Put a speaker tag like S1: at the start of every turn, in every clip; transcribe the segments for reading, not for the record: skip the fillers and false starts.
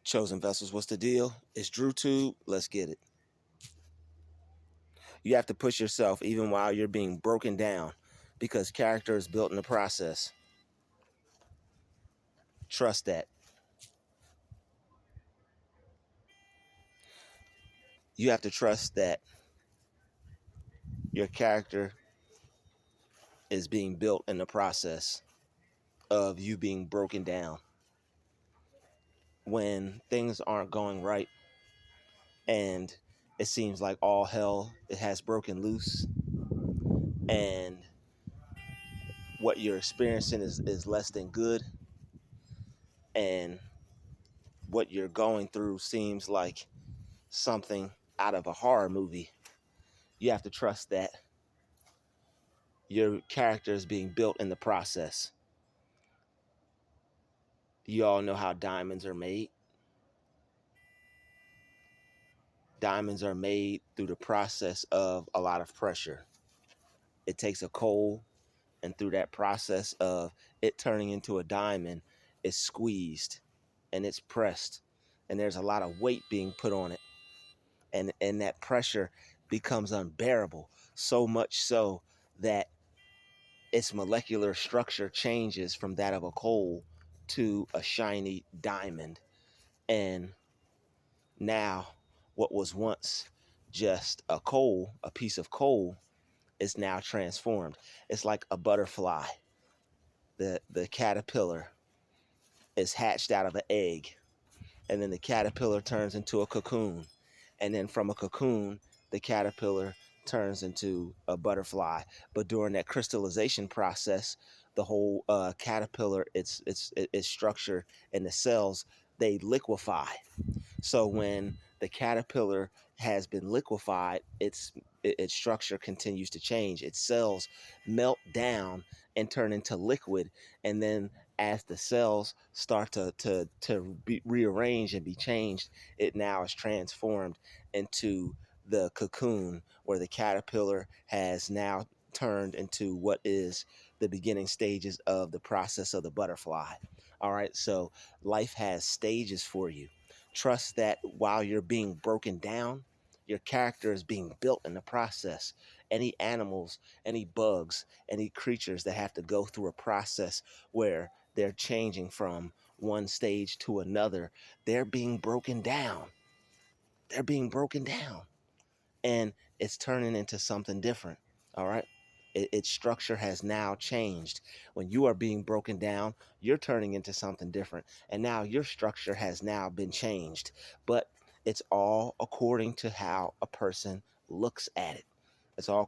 S1: Chosen vessels, what's the deal? It's Drutube. Let's get it. You have to push yourself even while you're being broken down because character is built in the process. Trust that. You have to trust that your character is being built in the process of you being broken down. When things aren't going right and it seems like all hell it has broken loose and what you're experiencing is less than good and what you're going through seems like something out of a horror movie, you have to trust that your character is being built in the process. You all know how diamonds are made. Diamonds are made through the process of a lot of pressure. It takes a coal, and through that process of it turning into a diamond, it's squeezed and it's pressed, and there's a lot of weight being put on it. And that pressure becomes unbearable, so much so that its molecular structure changes from that of a coal to a shiny diamond. And now what was once just a coal, a piece of coal, is now transformed. It's like a butterfly. The caterpillar is hatched out of an egg, and then the caterpillar turns into a cocoon. And then from a cocoon, the caterpillar turns into a butterfly. But during that crystallization process, the whole caterpillar, its structure and the cells, they liquefy. So when the caterpillar has been liquefied, its structure continues to change. Its cells melt down and turn into liquid, and then as the cells start to be rearranged and be changed, it now is transformed into the cocoon, where the caterpillar has now turned into what is the beginning stages of the process of the butterfly. All right, so life has stages for you. Trust that while you're being broken down, your character is being built in the process. Any animals, any bugs, any creatures that have to go through a process where they're changing from one stage to another, they're being broken down. They're being broken down. And it's turning into something different. All right. Its structure has now changed. When you are being broken down, you're turning into something different. And now your structure has now been changed. But it's all according to how a person looks at it. It's all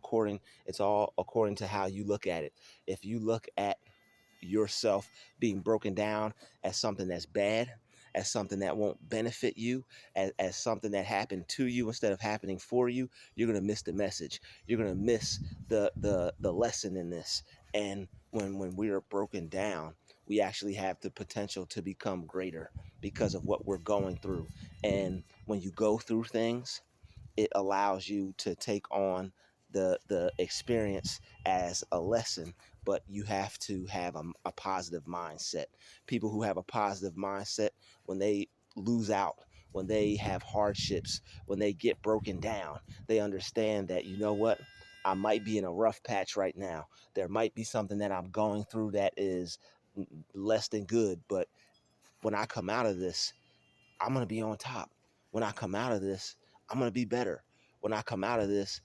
S1: according to how you look at it. If you look at yourself being broken down as something that's bad, as something that won't benefit you, as something that happened to you instead of happening for you, you're going to miss the message. You're going to miss the lesson in this. And when we are broken down, we actually have the potential to become greater because of what we're going through. And when you go through things, it allows you to take on the experience as a lesson, but you have to have a positive mindset. People who have a positive mindset, when they lose out, when they have hardships, when they get broken down, they understand that, you know what, I might be in a rough patch right now. There might be something that I'm going through that is less than good, but when I come out of this, I'm going to be on top. When I come out of this, I'm going to be better. When I come out of this,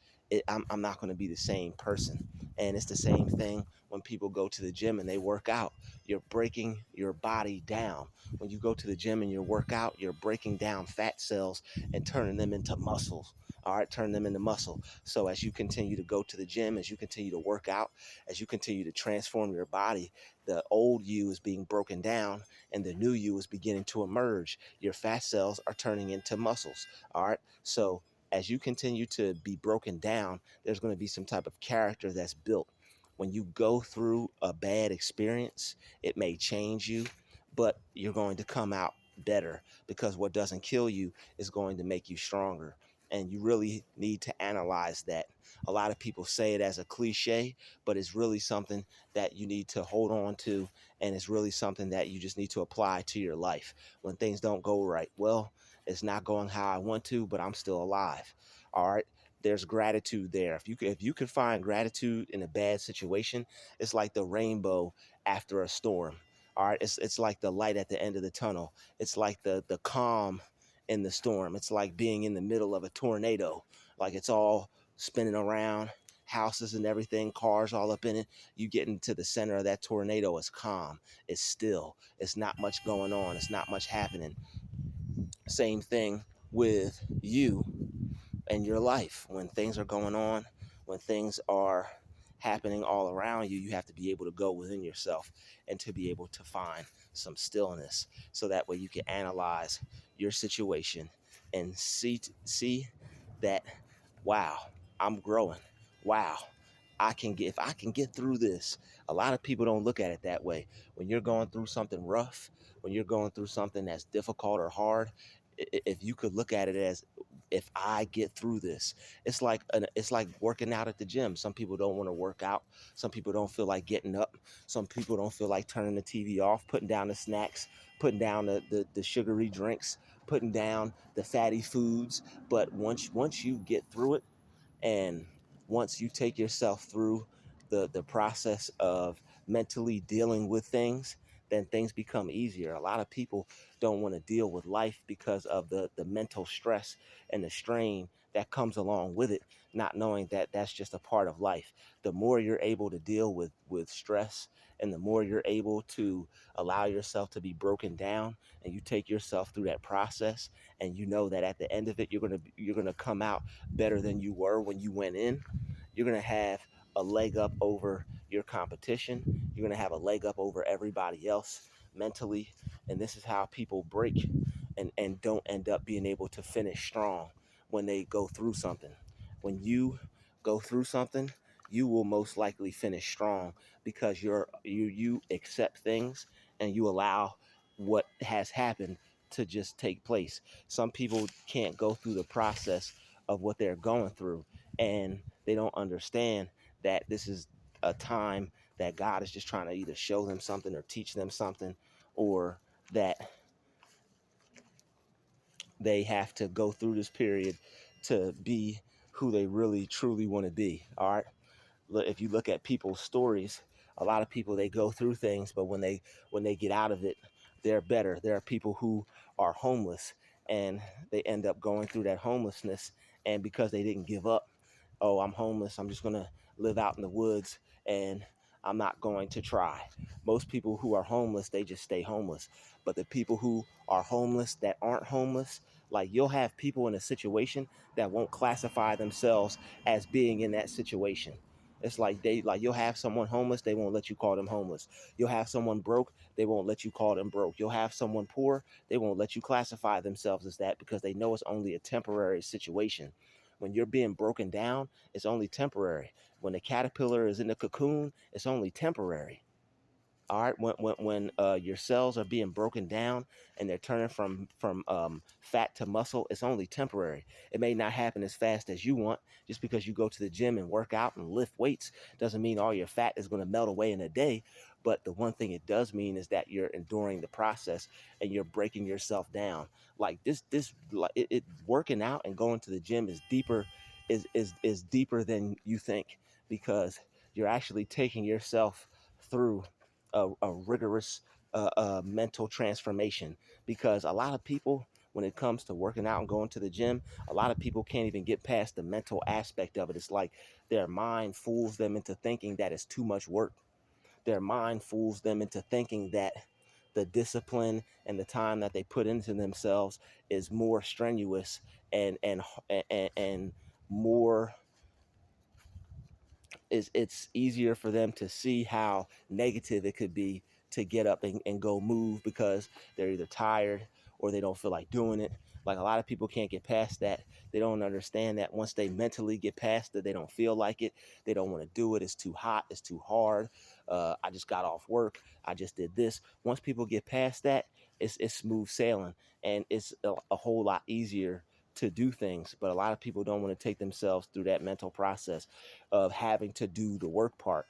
S1: I'm not going to be the same person. And it's the same thing when people go to the gym and they work out. You're breaking your body down. When you go to the gym and you work out, you're breaking down fat cells and turning them into muscles. All right, turn them into muscle. So as you continue to go to the gym, as you continue to work out, as you continue to transform your body, the old you is being broken down and the new you is beginning to emerge. Your fat cells are turning into muscles. All right. So as you continue to be broken down, there's going to be some type of character that's built. When you go through a bad experience, it may change you, but you're going to come out better because what doesn't kill you is going to make you stronger. And you really need to analyze that. A lot of people say it as a cliche, but it's really something that you need to hold on to, and it's really something that you just need to apply to your life. When things don't go right, well, it's not going how I want to, but I'm still alive. All right. There's gratitude there. If you could find gratitude in a bad situation, it's like the rainbow after a storm. All right, it's like the light at the end of the tunnel. It's like the calm in the storm. It's like being in the middle of a tornado. Like it's all spinning around, houses and everything, cars all up in it. You get into the center of that tornado, it's calm, it's still, it's not much going on, it's not much happening. Same thing with you and your life. When things are going on, when things are happening all around you, you have to be able to go within yourself and to be able to find some stillness, so that way you can analyze your situation and see that, wow, I'm growing. Wow, I can get, if I can get through this. A lot of people don't look at it that way. When you're going through something rough, when you're going through something that's difficult or hard, if you could look at it as, if I get through this, it's like working out at the gym. Some people don't want to work out. Some people don't feel like getting up. Some people don't feel like turning the TV off, putting down the snacks, putting down the sugary drinks, putting down the fatty foods. But once you get through it, and once you take yourself through the process of mentally dealing with things, then things become easier. A lot of people don't want to deal with life because of the mental stress and the strain that comes along with it, not knowing that that's just a part of life. The more you're able to deal with stress, and the more you're able to allow yourself to be broken down, and you take yourself through that process, and you know that at the end of it, you're gonna come out better than you were when you went in. You're going to have a leg up over your competition. You're going to have a leg up over everybody else mentally. And this is how people break and don't end up being able to finish strong when they go through something. When you go through something, you will most likely finish strong, because you accept things, and you allow what has happened to just take place. Some people can't go through the process of what they're going through, and they don't understand that this is a time that God is just trying to either show them something or teach them something, or that they have to go through this period to be who they really truly want to be. All right. If you look at people's stories, a lot of people, they go through things, but when they get out of it, they're better. There are people who are homeless, and they end up going through that homelessness, and because they didn't give up, oh, I'm homeless, I'm just going to live out in the woods, and I'm not going to try. Most people who are homeless, they just stay homeless. But the people who are homeless that aren't homeless, like, you'll have people in a situation that won't classify themselves as being in that situation. It's like you'll have someone homeless, they won't let you call them homeless. You'll have someone broke, they won't let you call them broke. You'll have someone poor, they won't let you classify themselves as that, because they know it's only a temporary situation. When you're being broken down, it's only temporary. When the caterpillar is in the cocoon, it's only temporary. All right, when your cells are being broken down, and they're turning from fat to muscle, it's only temporary. It may not happen as fast as you want. Just because you go to the gym and work out and lift weights doesn't mean all your fat is going to melt away in a day. But the one thing it does mean is that you're enduring the process, and you're breaking yourself down. Like this like it working out and going to the gym is deeper, is deeper than you think, because you're actually taking yourself through a rigorous mental transformation. Because a lot of people, when it comes to working out and going to the gym, a lot of people can't even get past the mental aspect of it. It's like their mind fools them into thinking that it's too much work. Their mind fools them into thinking that the discipline and the time that they put into themselves is more strenuous, and more, it's easier for them to see how negative it could be to get up and go move, because they're either tired or they don't feel like doing it. Like, a lot of people can't get past that. They don't understand that once they mentally get past it, they don't feel like it. They don't want to do it. It's too hot. It's too hard. I just got off work. I just did this. Once people get past that, it's smooth sailing, and it's a whole lot easier to do things, but a lot of people don't want to take themselves through that mental process of having to do the work part.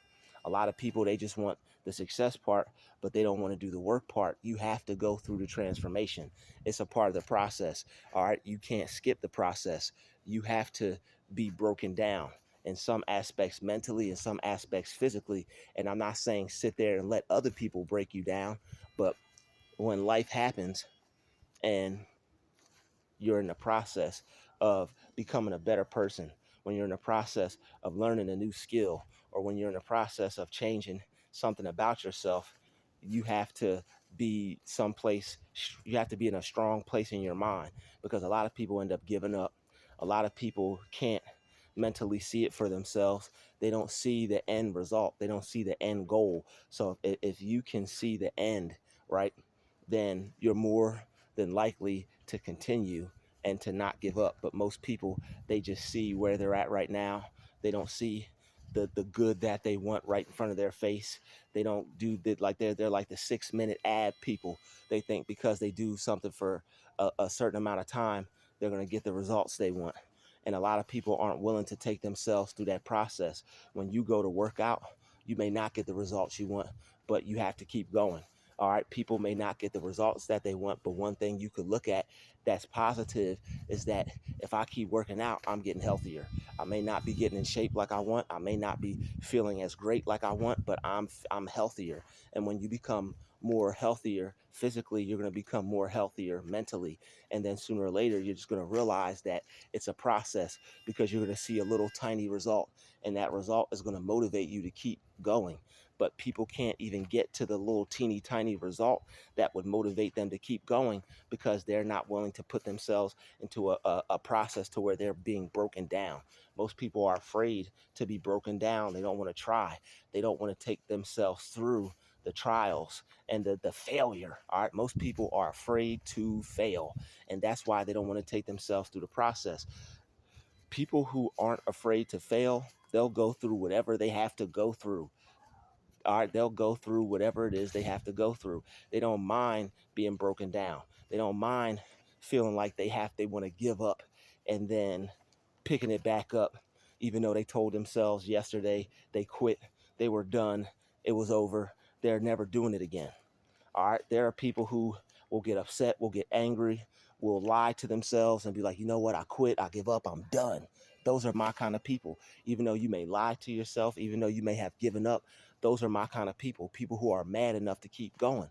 S1: A lot of people, they just want the success part, but they don't want to do the work part. You have to go through the transformation. It's a part of the process. All right, you can't skip the process. You have to be broken down in some aspects mentally, in some aspects physically. And I'm not saying sit there and let other people break you down, but when life happens and you're in the process of becoming a better person, when you're in the process of learning a new skill, or when you're in the process of changing something about yourself, you have to be someplace, you have to be in a strong place in your mind, because a lot of people end up giving up. A lot of people can't mentally see it for themselves. They don't see the end result. They don't see the end goal. So if you can see the end, right, then you're more than likely to continue and to not give up. But most people, they just see where they're at right now. They don't see the good that they want right in front of their face. They don't do that, like they're like the 6 minute ad people. They think because they do something for a certain amount of time, they're going to get the results they want. And a lot of people aren't willing to take themselves through that process. When you go to work out, you may not get the results you want, but you have to keep going. All right, people may not get the results that they want, but one thing you could look at that's positive is that if I keep working out, I'm getting healthier. I may not be getting in shape like I want. I may not be feeling as great like I want, but I'm healthier. And when you become more healthier physically, you're going to become more healthier mentally. And then sooner or later, you're just going to realize that it's a process, because you're going to see a little tiny result, and that result is going to motivate you to keep going. But people can't even get to the little teeny tiny result that would motivate them to keep going, because they're not willing to put themselves into a process to where they're being broken down. Most people are afraid to be broken down. They don't want to try. They don't want to take themselves through the trials and the failure. All right, most people are afraid to fail, and that's why they don't want to take themselves through the process. People who aren't afraid to fail, they'll go through whatever they have to go through. All right, they'll go through whatever it is they have to go through. They don't mind being broken down. They don't mind feeling like they want to give up, and then picking it back up, even though they told themselves yesterday they quit, they were done, it was over, they're never doing it again. All right, there are people who will get upset, will get angry, will lie to themselves and be like, you know what, I quit, I give up, I'm done. Those are my kind of people. Even though you may lie to yourself, even though you may have given up, those are my kind of people. People who are mad enough to keep going.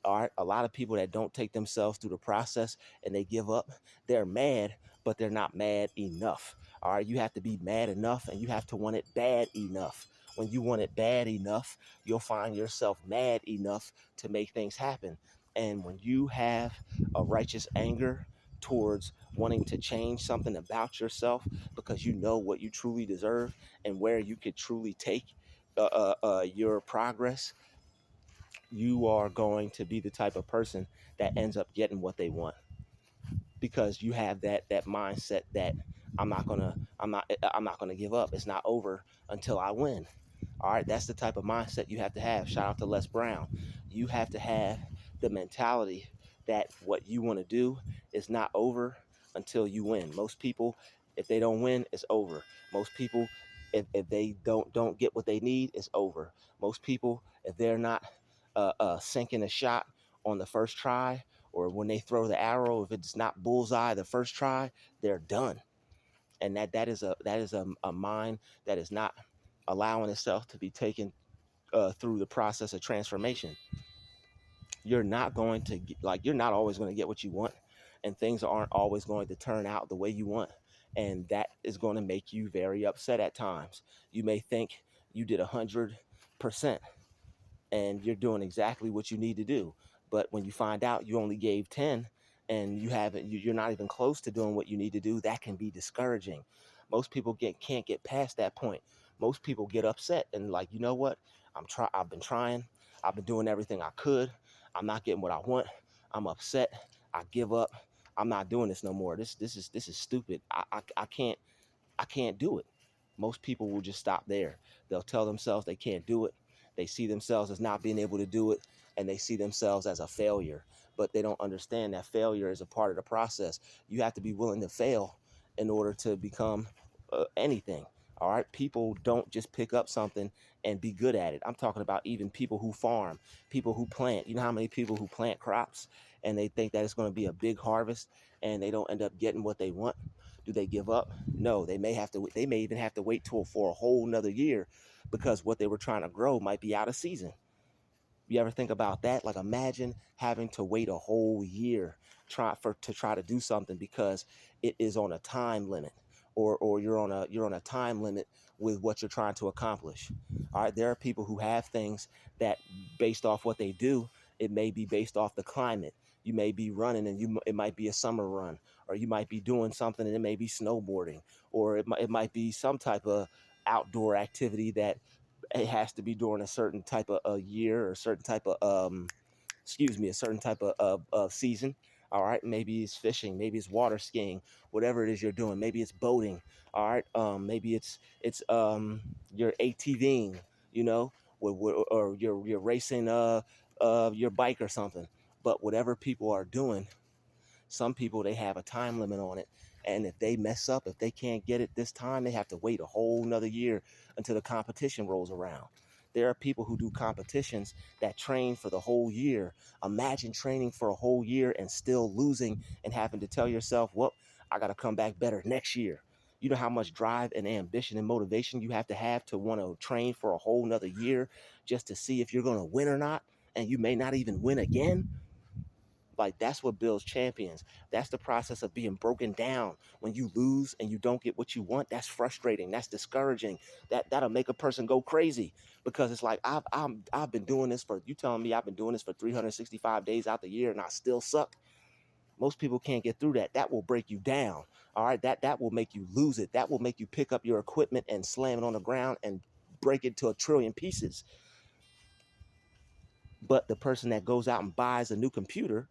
S1: All right, a lot of people that don't take themselves through the process and they give up, they're mad, but they're not mad enough. All right, you have to be mad enough, and you have to want it bad enough. When you want it bad enough, you'll find yourself mad enough to make things happen. And when you have a righteous anger towards wanting to change something about yourself, because you know what you truly deserve and where you could truly take your progress, you are going to be the type of person that ends up getting what they want, because you have that mindset that I'm not gonna give up. It's not over until I win. All right, that's the type of mindset you have to have. Shout out to Les Brown. You have to have the mentality that what you want to do is not over until you win. Most people, if they don't win, it's over. Most people, if they don't get what they need, it's over. Most people, if they're not sinking a shot on the first try, or when they throw the arrow, if it's not bullseye the first try, they're done. And that is a mind that is not allowing itself to be taken through the process of transformation. You're not going to get, like, you're not always going to get what you want, and things aren't always going to turn out the way you want, and that is going to make you very upset at times. You may think you did 100% and you're doing exactly what you need to do, but when you find out you only gave 10 and you're not even close to doing what you need to do, that can be discouraging. Most people can't get past that point. Most people get upset and like, you know what, I've been trying, I've been doing everything I could, I'm not getting what I want, I'm upset, I give up, I'm not doing this no more. This is stupid. I can't do it. Most people will just stop there. They'll tell themselves they can't do it. They see themselves as not being able to do it, and they see themselves as a failure. but they don't understand that failure is a part of the process. You have to be willing to fail in order to become anything. All right, people don't just pick up something and be good at it. I'm talking about even people who farm, people who plant. You know how many people who plant crops and they think that it's going to be a big harvest and they don't end up getting what they want? Do they give up? No, they may have to. They may even have to wait for a whole nother year because what they were trying to grow might be out of season. You ever think about that? Like, imagine having to wait a whole year to try to do something because it is on a time limit, or you're on a time limit with what you're trying to accomplish. All right, there are people who have things that, based off what they do, it may be based off the climate. You may be running and it might be a summer run, or you might be doing something and it may be snowboarding, or it might be some type of outdoor activity that it has to be during a certain type of a year or a certain type of a certain type of season. All right, maybe it's fishing, maybe it's water skiing, whatever it is you're doing. Maybe it's boating. All right, maybe it's you're ATVing, you know, or you're racing your bike or something. But whatever people are doing, some people, they have a time limit on it. And if they mess up, if they can't get it this time, they have to wait a whole nother year until the competition rolls around. There are people who do competitions that train for the whole year. Imagine training for a whole year and still losing and having to tell yourself, well, I got to come back better next year. You know how much drive and ambition and motivation you have to want to train for a whole nother year just to see if you're going to win or not. And you may not even win again. Like, that's what builds champions. That's the process of being broken down. When you lose and you don't get what you want, that's frustrating. That's discouraging. That'll make a person go crazy because it's like, I've been doing this for, you telling me I've been doing this for 365 days out the year and I still suck. Most people can't get through that. That will break you down. All right, that will make you lose it. That will make you pick up your equipment and slam it on the ground and break it to a trillion pieces. But the person that goes out and buys a new computer,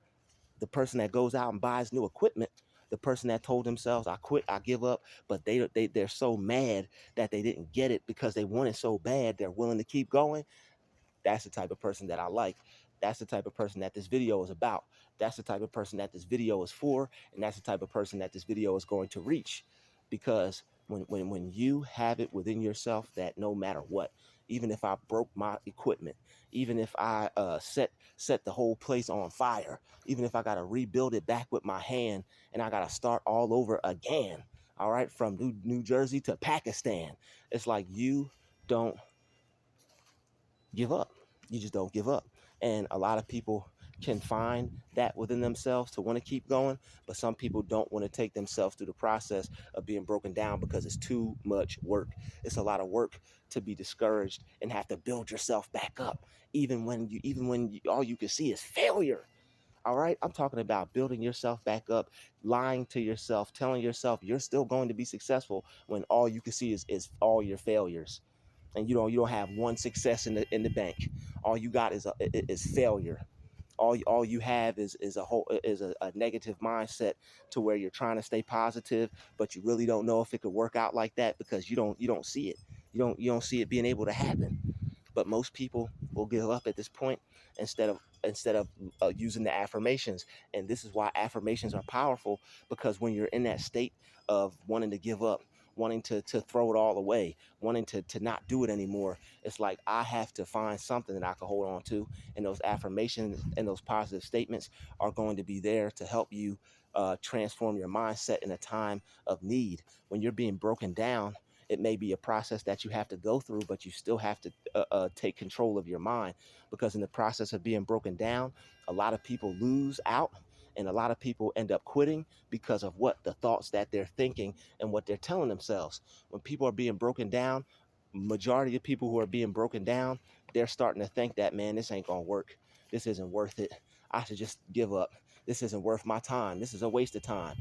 S1: the person that goes out and buys new equipment, the person that told themselves, I quit, I give up, but they're so mad that they didn't get it because they want it so bad, they're willing to keep going. That's the type of person that I like. That's the type of person that this video is about. That's the type of person that this video is for, and that's the type of person that this video is going to reach. Because when you have it within yourself that no matter what, even if I broke my equipment, even if I set the whole place on fire, even if I got to rebuild it back with my hand and I got to start all over again, all right, from New Jersey to Pakistan, it's like, you don't give up. You just don't give up. And a lot of people can find that within themselves to want to keep going, but some people don't want to take themselves through the process of being broken down because it's too much work. It's a lot of work to be discouraged and have to build yourself back up, even when all you can see is failure. All right, I'm talking about building yourself back up, lying to yourself, telling yourself you're still going to be successful when all you can see is all your failures, and you don't have one success in the bank. All you got is failure. All you have is a negative mindset to where you're trying to stay positive, but you really don't know if it could work out like that because you don't see it. You don't see it being able to happen. But most people will give up at this point instead of using the affirmations. And this is why affirmations are powerful, because when you're in that state of wanting to give up, wanting to throw it all away, wanting to not do it anymore, it's like, I have to find something that I can hold on to. And those affirmations and those positive statements are going to be there to help you transform your mindset in a time of need. When you're being broken down, it may be a process that you have to go through, but you still have to take control of your mind, because in the process of being broken down, a lot of people lose out and a lot of people end up quitting because of what the thoughts that they're thinking and what they're telling themselves. When people are being broken down, majority of people who are being broken down, they're starting to think that, man, this ain't gonna work. This isn't worth it. I should just give up. This isn't worth my time. This is a waste of time.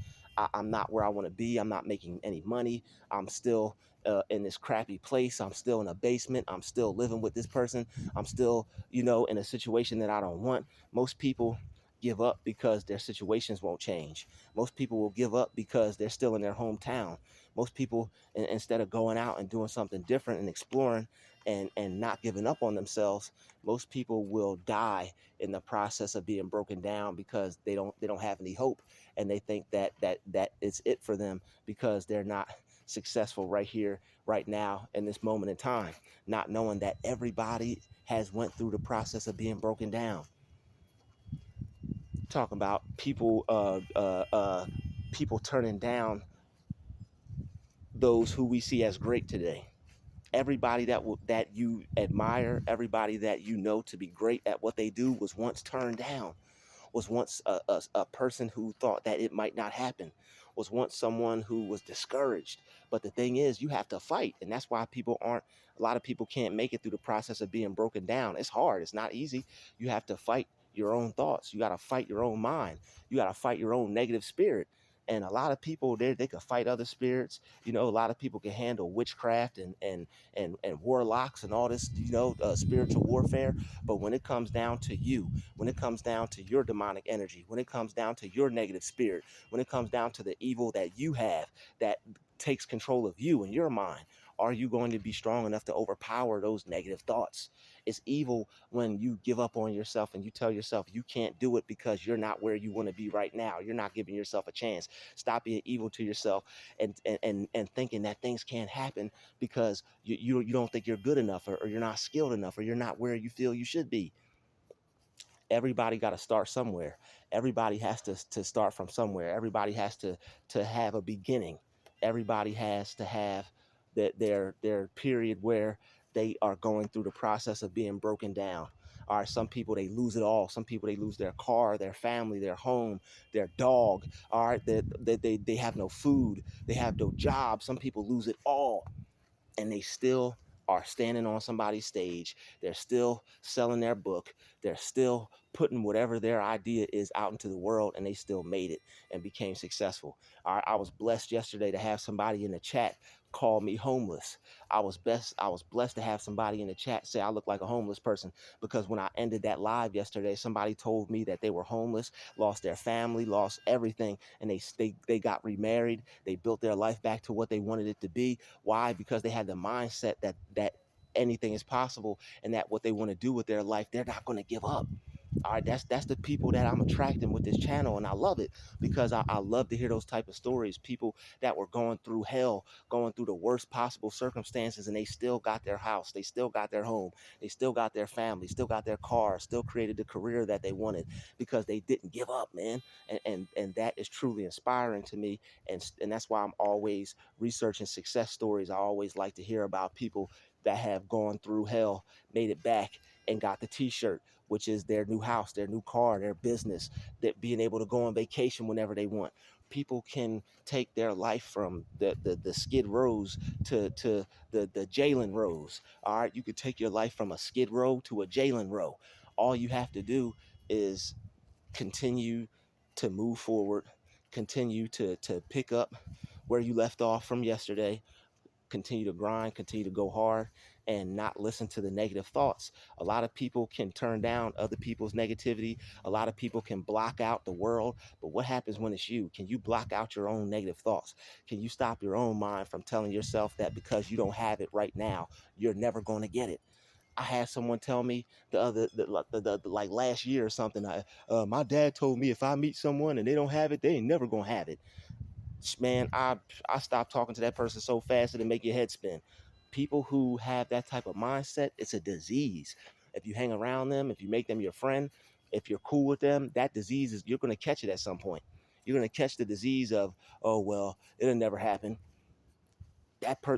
S1: I'm not where I want to be. I'm not making any money. I'm still in this crappy place. I'm still in a basement. I'm still living with this person. I'm still, in a situation that I don't want. Most people give up because their situations won't change. Most people will give up because they're still in their hometown. Most people, instead of going out and doing something different and exploring, and not giving up on themselves, most people will die in the process of being broken down because they don't have any hope, and they think that it's it for them because they're not successful right here, right now, in this moment in time, not knowing that everybody has went through the process of being broken down. Talking about people turning down those who we see as great today. Everybody that you admire, everybody that you know to be great at what they do was once turned down, was once a person who thought that it might not happen, was once someone who was discouraged. But the thing is, you have to fight. And that's why a lot of people can't make it through the process of being broken down. It's hard. It's not easy. You have to fight your own thoughts. You got to fight your own mind. You got to fight your own negative spirit. And a lot of people, they can fight other spirits. A lot of people can handle witchcraft and warlocks and all this, spiritual warfare. But when it comes down to you, when it comes down to your demonic energy, when it comes down to your negative spirit, when it comes down to the evil that you have that takes control of you and your mind, are you going to be strong enough to overpower those negative thoughts? It's evil when you give up on yourself and you tell yourself you can't do it because you're not where you want to be right now. You're not giving yourself a chance. Stop being evil to yourself and thinking that things can't happen because you don't think you're good enough, or you're not skilled enough, or you're not where you feel you should be. Everybody got to start somewhere. Everybody has to start from somewhere. Everybody has to have a beginning. Everybody has to have their period where they are going through the process of being broken down. All right, some people, they lose it all. Some people, they lose their car, their family, their home, their dog. All right, they have no food, they have no job. Some people lose it all, and they still are standing on somebody's stage. They're still selling their book. They're still putting whatever their idea is out into the world, and they still made it and became successful. I was blessed yesterday to have somebody in the chat call me homeless. I was blessed to have somebody in the chat say I look like a homeless person, because when I ended that live yesterday, somebody told me that they were homeless, lost their family, lost everything, and they got remarried. They built their life back to what they wanted it to be. Why? Because they had the mindset that anything is possible, and that what they want to do with their life, they're not going to give up. All right, that's the people that I'm attracting with this channel, and I love it because I love to hear those type of stories. People that were going through hell, going through the worst possible circumstances, and they still got their house, they still got their home, they still got their family, still got their car, still created the career that they wanted because they didn't give up, man. And that is truly inspiring to me, and that's why I'm always researching success stories. I always like to hear about people that have gone through hell, made it back, and got the t-shirt, which is their new house, their new car, their business, that being able to go on vacation whenever they want. People can take their life from the skid rows to the Jalen rows. All right, you could take your life from a skid row to a Jalen row. All you have to do is continue to move forward, continue to pick up where you left off from yesterday, continue to grind, continue to go hard, and not listen to the negative thoughts. A lot of people can turn down other people's negativity. A lot of people can block out the world. But what happens when it's you? Can you block out your own negative thoughts? Can you stop your own mind from telling yourself that because you don't have it right now, you're never going to get it? I had someone tell me like last year or something. My dad told me if I meet someone and they don't have it, they ain't never gonna have it. Man, I stopped talking to that person so fast that it make your head spin. People who have that type of mindset, it's a disease. If you hang around them, if you make them your friend, if you're cool with them, that disease is, you're going to catch it at some point. You're going to catch the disease of, oh well, it'll never happen.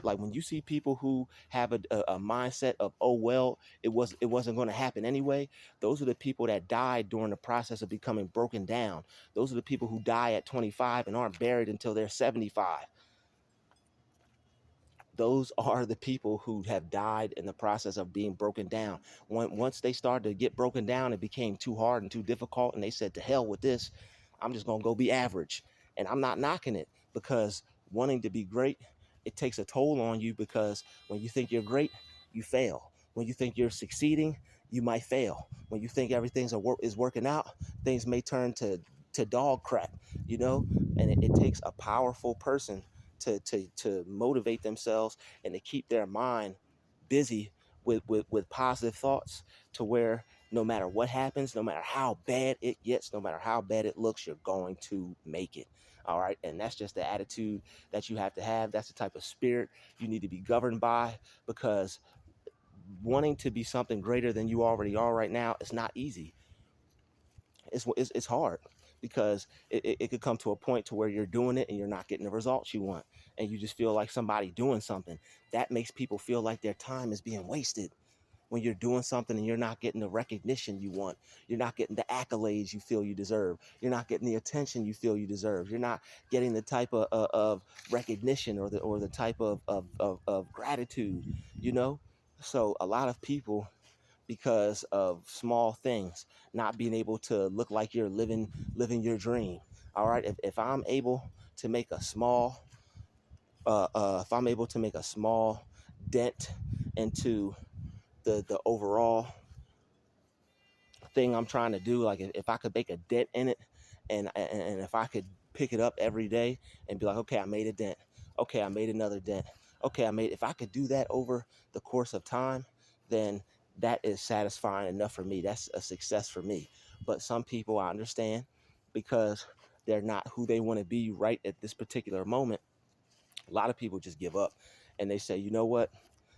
S1: Like when you see people who have a mindset of, oh well, it wasn't going to happen anyway, those are the people that died during the process of becoming broken down. Those are the people who die at 25 and aren't buried until they're 75. Those are the people who have died in the process of being broken down. Once they started to get broken down, it became too hard and too difficult, and they said, to hell with this, I'm just going to go be average. And I'm not knocking it, because wanting to be great, it takes a toll on you, because when you think you're great, you fail. When you think you're succeeding, you might fail. When you think everything's is working out, things may turn to dog crap, you know? And it takes a powerful person to motivate themselves and to keep their mind busy with positive thoughts, to where no matter what happens, no matter how bad it gets, no matter how bad it looks, you're going to make it. All right. And that's just the attitude that you have to have. That's the type of spirit you need to be governed by, because wanting to be something greater than you already are right now is not easy. It's hard, because it could come to a point to where you're doing it and you're not getting the results you want. And you just feel like somebody doing something. That makes people feel like their time is being wasted. When you're doing something and you're not getting the recognition you want, you're not getting the accolades you feel you deserve, you're not getting the attention you feel you deserve, you're not getting the type of recognition, or the type of gratitude, you know? So a lot of people, because of small things, not being able to look like you're living your dream. All right, if I'm able to make a small if I'm able to make a small dent into the overall thing I'm trying to do, like if I could make a dent in it, and if I could pick it up every day and be like, okay, I made a dent, okay, I made another dent, okay, if I could do that over the course of time, then that is satisfying enough for me. That's a success for me. But some people, I understand, because they're not who they want to be right at this particular moment, a lot of people just give up, and they say, you know what,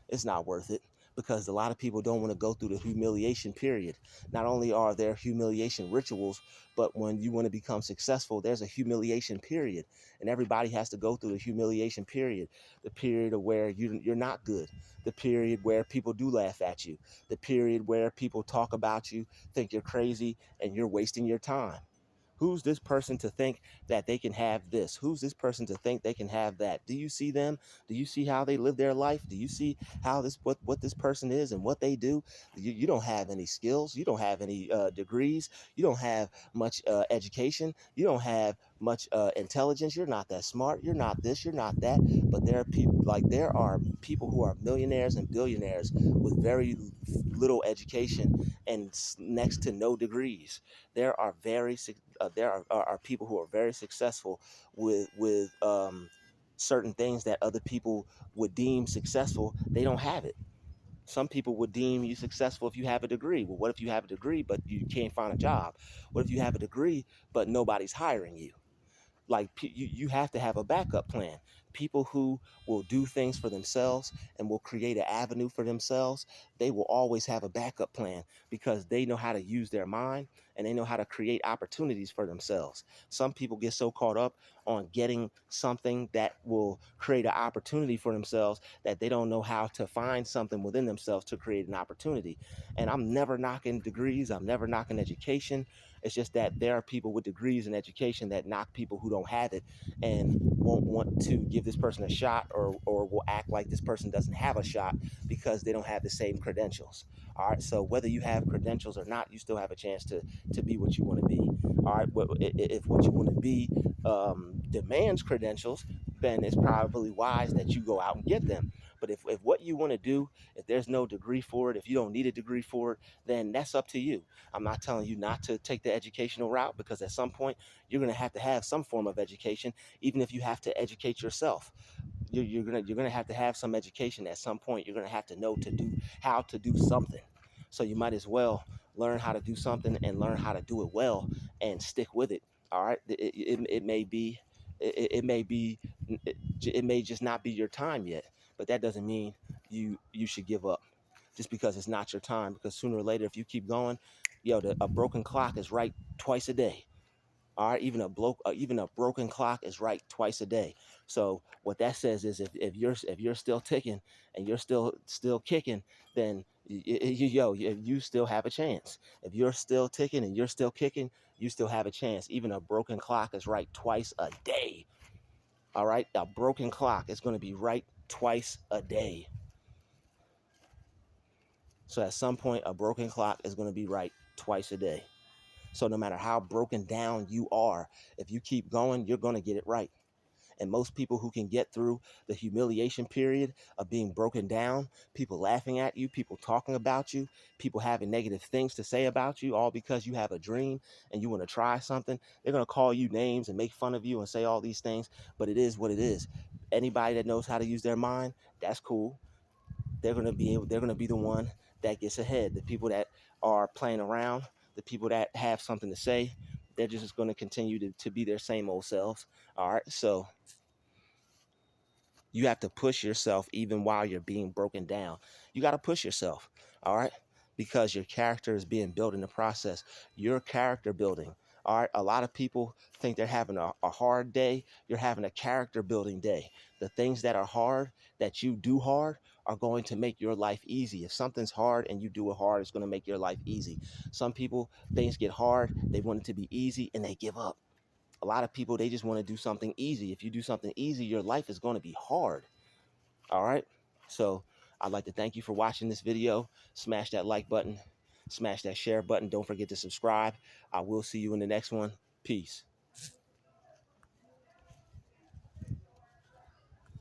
S1: it's not worth it, because a lot of people don't want to go through the humiliation period. Not only are there humiliation rituals, but when you want to become successful, there's a humiliation period, and everybody has to go through the humiliation period. The period of where you're not good, the period where people do laugh at you, the period where people talk about you, think you're crazy, and you're wasting your time. Who's this person to think that they can have this? Who's this person to think they can have that? Do you see them? Do you see how they live their life? Do you see how what this person is and what they do? You don't have any skills. You don't have any degrees. You don't have much education. You don't have much intelligence. You're not that smart. You're not this. You're not that. But there are people who are millionaires and billionaires with very little education and next to no degrees. There are people who are very successful with certain things that other people would deem successful. They don't have it. Some people would deem you successful if you have a degree. Well, what if you have a degree but you can't find a job? What if you have a degree but nobody's hiring you? Like, you have to have a backup plan. People who will do things for themselves and will create an avenue for themselves, they will always have a backup plan, because they know how to use their mind and they know how to create opportunities for themselves. Some people get so caught up on getting something that will create an opportunity for themselves that they don't know how to find something within themselves to create an opportunity. And I'm never knocking degrees, I'm never knocking education. It's just that there are people with degrees in education that knock people who don't have it, and won't want to give this person a shot, or will act like this person doesn't have a shot because they don't have the same credentials. All right. So whether you have credentials or not, you still have a chance to be what you want to be. All right. If what you want to be demands credentials, then it's probably wise that you go out and get them. But if what you want to do, if there's no degree for it, if you don't need a degree for it, then that's up to you. I'm not telling you not to take the educational route, because at some point you're going to have some form of education, even if you have to educate yourself. You're gonna have some education at some point. You're gonna have to know how to do something. So you might as well learn how to do something and learn how to do it well and stick with it. All right. It may be it may be it may just not be your time yet, but that doesn't mean you should give up just because it's not your time. Because sooner or later, if you keep going, a broken clock is right twice a day. All right, even a broken clock is right twice a day. So what that says is, if you're still ticking and you're still kicking, then you still have a chance. If you're still ticking and you're still kicking, you still have a chance. Even a broken clock is right twice a day. All right, a broken clock is going to be right twice a day. So at some point, a broken clock is going to be right twice a day. So no matter how broken down you are, if you keep going, you're going to get it right. And most people who can get through the humiliation period of being broken down, people laughing at you, people talking about you, people having negative things to say about you, all because you have a dream and you want to try something, they're going to call you names and make fun of you and say all these things. But it is what it is. Anybody that knows how to use their mind, that's cool. they're going to be able, they're going to be the one that gets ahead. The people that are playing around, the people that have something to say, they're just going to continue to be their same old selves. All right. So you have to push yourself even while you're being broken down. You got to push yourself. All right. Because your character is being built in the process. Your character building. All right. A lot of people think they're having a hard day. You're having a character building day. The things that are hard, that you do hard, are going to make your life easy. If something's hard and you do it hard, it's going to make your life easy. Some people, things get hard, they want it to be easy, and they give up. A lot of people, they just want to do something easy. If you do something easy, your life is going to be hard. All right. So I'd like to thank you for watching this video. Smash that like button, smash that share button. Don't forget to subscribe. I will see you in the next one. Peace.